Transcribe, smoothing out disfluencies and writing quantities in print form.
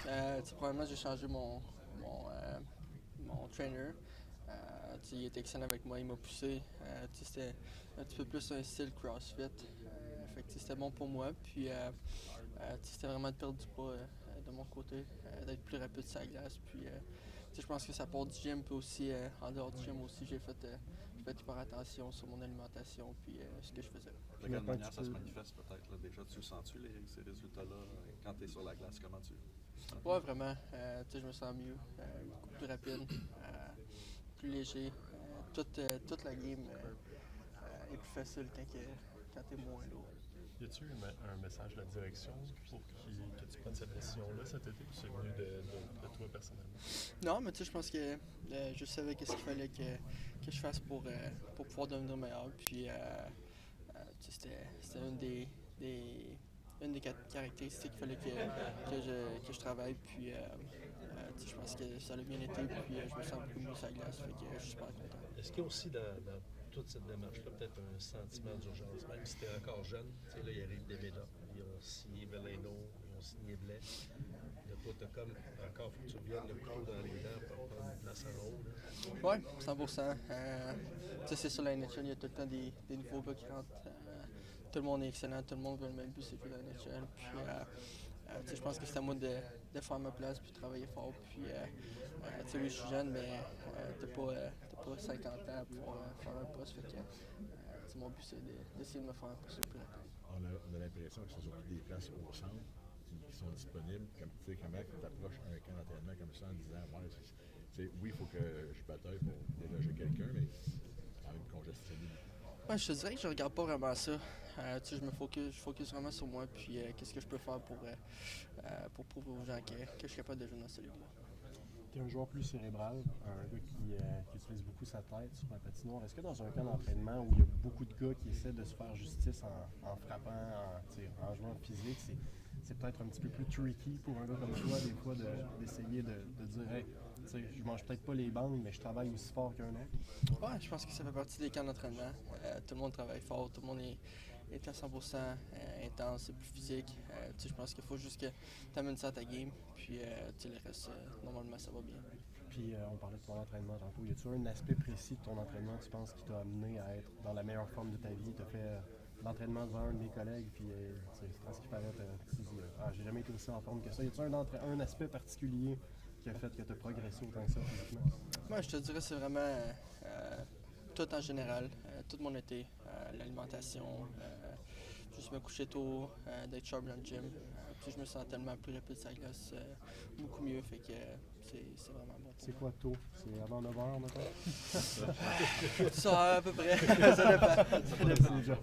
Ouais, probablement j'ai changé mon trainer. Il était excellent avec moi, il m'a poussé. C'était un petit peu plus un style CrossFit. Fait que c'était bon pour moi. Puis c'était vraiment de perdre du poids de mon côté, d'être plus rapide sur la glace. Puis je pense que ça part du gym, puis aussi en dehors du gym aussi, j'ai fait hyper attention sur mon alimentation puis ce que je faisais. De quelle manière ça se manifeste peut-être? Là? Déjà, tu sens-tu ces résultats-là quand tu es sur la glace? Comment tu sens? Ouais, vraiment. Je me sens mieux, beaucoup plus rapide, plus léger. Toute la game est plus facile quand t'es moins lourd. Y a-tu eu un message de la direction pour que tu prennes cette décision-là cet été ou c'est venu de toi personnellement? Non, mais je pense que je savais qu'est-ce qu'il fallait que je fasse pour pouvoir devenir meilleur. Puis c'était une des caractéristiques qu'il fallait que je travaille. Puis je pense que ça a bien été. Puis je me sens beaucoup mieux sur la glace. Fait que je suis super content. Est-ce qu'il y a aussi dans toute cette démarche-là peut-être un sentiment d'urgence, même si tu es encore jeune? Tu sais, là, il arrive des médailles. Ils ont signé Veleno, ils ont signé Blais. Là, toi, tu as comme encore, faut que tu reviennes le couteau dans les dents pour prendre une place en haut. Oui, 100%. C'est sur la NHL, il y a tout le temps des nouveaux gars qui rentrent. Tout le monde est excellent, tout le monde veut le même but, c'est que la NHL. Puis, je pense que c'est à moi de faire ma place puis de travailler fort. Puis, oui, je suis jeune, mais t'as pas 50 ans pour faire un poste. Fait que, mon but, c'est d'essayer de me faire un poste le plus rapide. On a l'impression que c'est surtout des places au centre qui sont disponibles. Comme tu sais, comment tu approches un camp d'entraînement comme ça en disant oui, il faut que je bataille pour déloger quelqu'un, mais c'est quand même congestionné. Ouais, je te dirais que je regarde pas vraiment ça. Je focus vraiment sur moi, puis qu'est-ce que je peux faire pour prouver aux gens que je suis capable de jouer dans cette ligue-là. Tu es un joueur plus cérébral, un gars qui utilise beaucoup sa tête sur la patinoire. Est-ce que dans un camp d'entraînement où il y a beaucoup de gars qui essaient de se faire justice en frappant, en jouant physique, c'est peut-être un petit peu plus tricky pour un gars comme toi, des fois, d'essayer de dire hey, je mange peut-être pas les bandes, mais je travaille aussi fort qu'un autre? Ouais, je pense que ça fait partie des camps d'entraînement. Tout le monde travaille fort, tout le monde est à 100% intense, c'est plus physique. Je pense qu'il faut juste que tu amènes ça à ta game, puis le reste, normalement, ça va bien. Puis on parlait de ton entraînement tantôt. Y a-tu un aspect précis de ton entraînement, tu penses, qui t'a amené à être dans la meilleure forme de ta vie? Tu as fait l'entraînement devant un de mes collègues, puis à ce qui paraît, tu dis j'ai jamais été aussi en forme que ça. Y a-tu un aspect particulier qui a fait que tu as progressé autant que ça physiquement? Moi, je te dirais c'est vraiment tout en général, tout mon été, l'alimentation, juste me coucher tôt, d'être sharp dans le gym. Puis je me sens tellement plus rapide sur la glace, beaucoup mieux, fait que c'est vraiment bon. C'est quoi tôt? C'est avant 9h, maintenant? Ça, à peu près, ça dépend. C'est déjà.